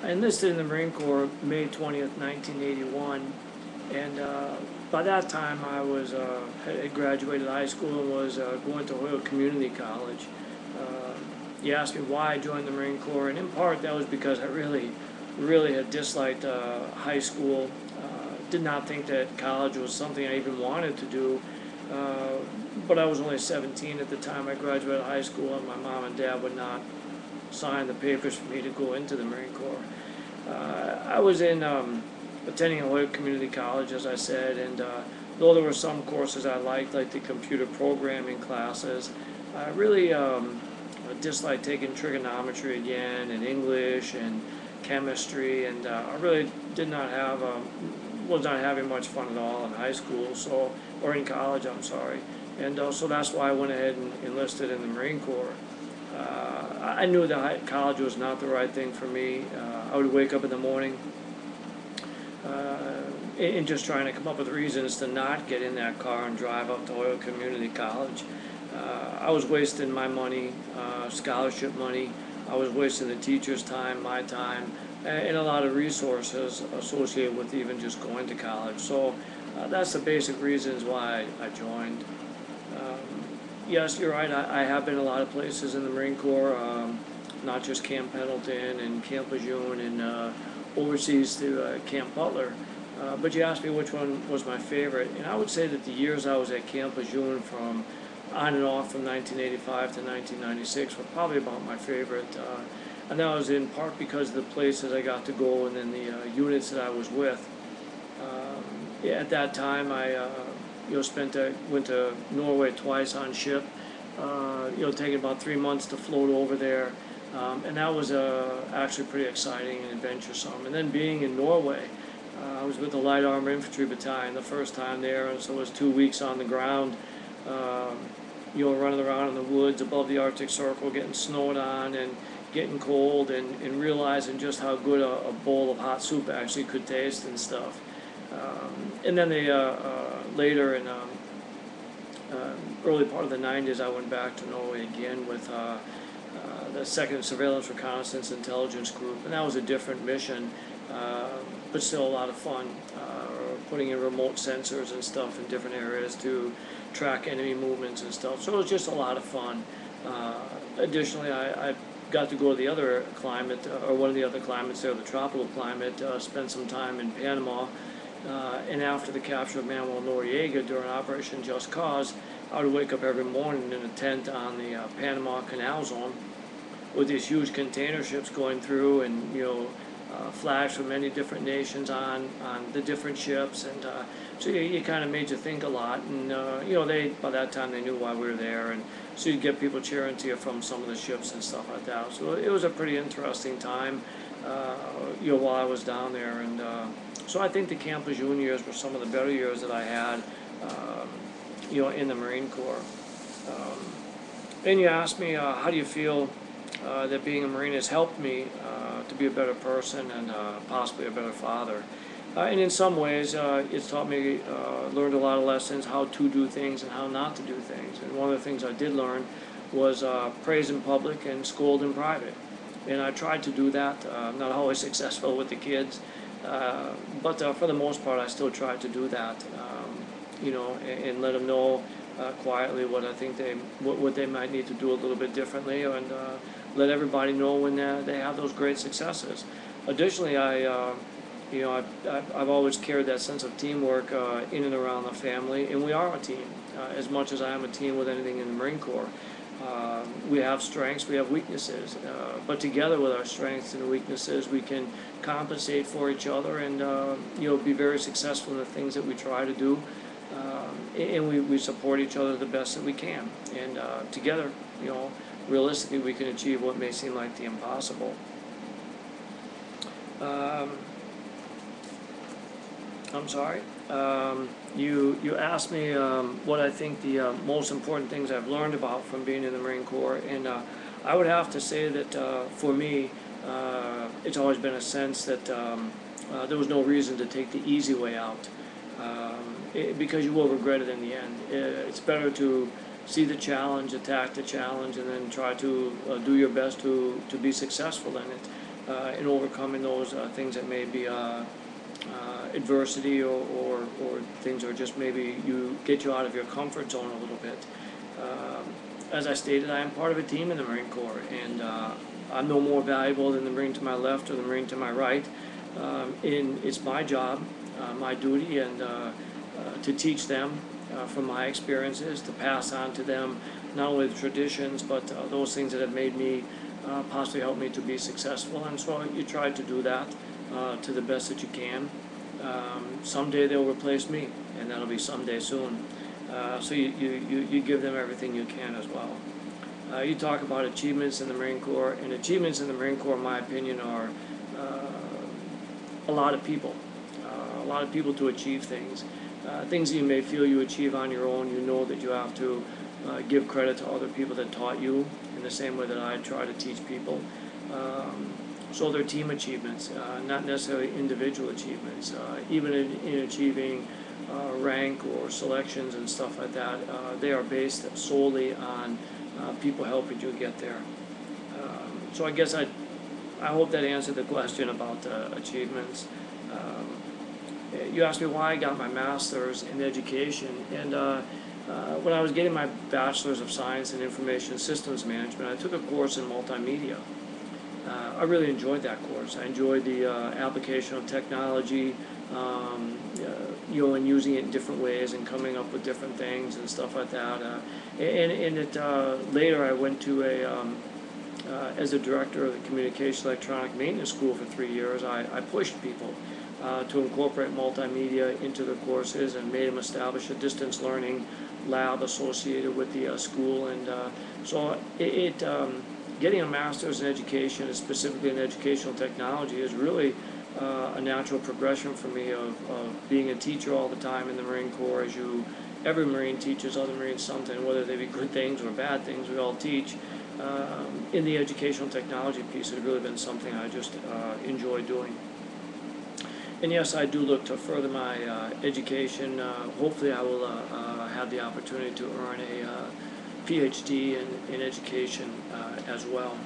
I enlisted in the Marine Corps May 20th, 1981, and by that time I had graduated high school and was going to Hoyle Community College. Uh, you asked me why I joined the Marine Corps, and in part that was because I really had disliked high school. Did not think that college was something I even wanted to do. Uh, but I was only 17 at the time I graduated high school, and my mom and dad would not sign the papers for me to go into the Marine Corps. I was attending a Hoyok Community College, as I said, and though there were some courses I liked, like the computer programming classes, I really disliked taking trigonometry again, and English, and chemistry, and I really did not have, was not having much fun at all in high school, or in college, I'm sorry. And so that's why I went ahead and enlisted in the Marine Corps. I knew that college was not the right thing for me. I would wake up in the morning and just trying to come up with reasons to not get in that car and drive up to Hoyle Community College. I was wasting my money, scholarship money. I was wasting the teacher's time, my time, and a lot of resources associated with even just going to college. So that's the basic reasons why I joined. Yes, you're right. I have been a lot of places in the Marine Corps, not just Camp Pendleton and Camp Lejeune and overseas to Camp Butler. But you asked me which one was my favorite, and I would say that the years I was at Camp Lejeune from on and off from 1985 to 1996 were probably about my favorite. And that was in part because of the places I got to go and then the units that I was with. Yeah, at that time, I went to Norway twice on ship. Taking about 3 months to float over there, and that was actually pretty exciting and adventuresome. And then being in Norway, I was with the Light Armor Infantry Battalion the first time there, and so it was 2 weeks on the ground. Um, Running around in the woods above the Arctic Circle, getting snowed on and getting cold, and realizing just how good a bowl of hot soup actually could taste and stuff. And then later in early part of the 90s, I went back to Norway again with the Second Surveillance Reconnaissance Intelligence Group, and that was a different mission, but still a lot of fun. Putting in remote sensors and stuff in different areas to track enemy movements and stuff. So it was just a lot of fun. Additionally, I got to go to the other climate, or one of the other climates there, the tropical climate, spent some time in Panama. And after the capture of Manuel Noriega during Operation Just Cause, I would wake up every morning in a tent on the Panama Canal Zone with these huge container ships going through, and flags from many different nations on the different ships, and so you kind of made you think a lot, and they by that time they knew why we were there, and so you'd get people cheering to you from some of the ships and stuff like that. So it was a pretty interesting time, while I was down there, and so I think the Camp Lejeune years were some of the better years that I had, in the Marine Corps. And you asked me, how do you feel that being a Marine has helped me to be a better person and possibly a better father. And in some ways, it's taught me, learned a lot of lessons, how to do things and how not to do things. And one of the things I did learn was praise in public and scold in private. And I tried to do that. I'm not always successful with the kids, but for the most part, I still tried to do that. And let them know quietly what I think what they might need to do a little bit differently, and let everybody know when they have those great successes. Additionally, I've always carried that sense of teamwork in and around the family, and we are a team as much as I am a team with anything in the Marine Corps. We have strengths, we have weaknesses, but together with our strengths and weaknesses, we can compensate for each other and be very successful in the things that we try to do. And we support each other the best that we can, and together, realistically, we can achieve what may seem like the impossible. I'm sorry. You asked me what I think the most important things I've learned about from being in the Marine Corps, and I would have to say that for me, it's always been a sense that there was no reason to take the easy way out. Because you will regret it in the end. It's better to see the challenge, attack the challenge, and then try to do your best to be successful in it. in overcoming those things that may be adversity or things that are just maybe you get you out of your comfort zone a little bit. As I stated, I am part of a team in the Marine Corps, and I'm no more valuable than the Marine to my left or the Marine to my right. It's my job, my duty, and to teach them from my experiences, to pass on to them not only the traditions, but those things that have made me possibly help me to be successful. And so you try to do that to the best that you can. Someday they'll replace me, and that'll be someday soon. So you give them everything you can as well. You talk about achievements in the Marine Corps, and achievements in the Marine Corps, in my opinion, are a lot of people to achieve things. Things that you may feel you achieve on your own, you know that you have to give credit to other people that taught you in the same way that I try to teach people. So they're team achievements, not necessarily individual achievements. Even in achieving rank or selections and stuff like that, they are based solely on people helping you get there. So I guess I hope that answered the question about achievements. You asked me why I got my master's in education, and when I was getting my bachelor's of science in information systems management, I took a course in multimedia. I really enjoyed that course. I enjoyed the application of technology, and using it in different ways and coming up with different things and stuff like that. Later I went to as a director of the Communication Electronic Maintenance School for 3 years. I pushed people to incorporate multimedia into their courses and made them establish a distance learning lab associated with the school. And so getting a master's in education, and specifically in educational technology, is really a natural progression for me of being a teacher all the time in the Marine Corps. Every Marine teaches other Marines something, whether they be good things or bad things, we all teach. In the educational technology piece, it's really been something I just enjoy doing. And yes, I do look to further my education. Hopefully I will have the opportunity to earn a PhD in education as well.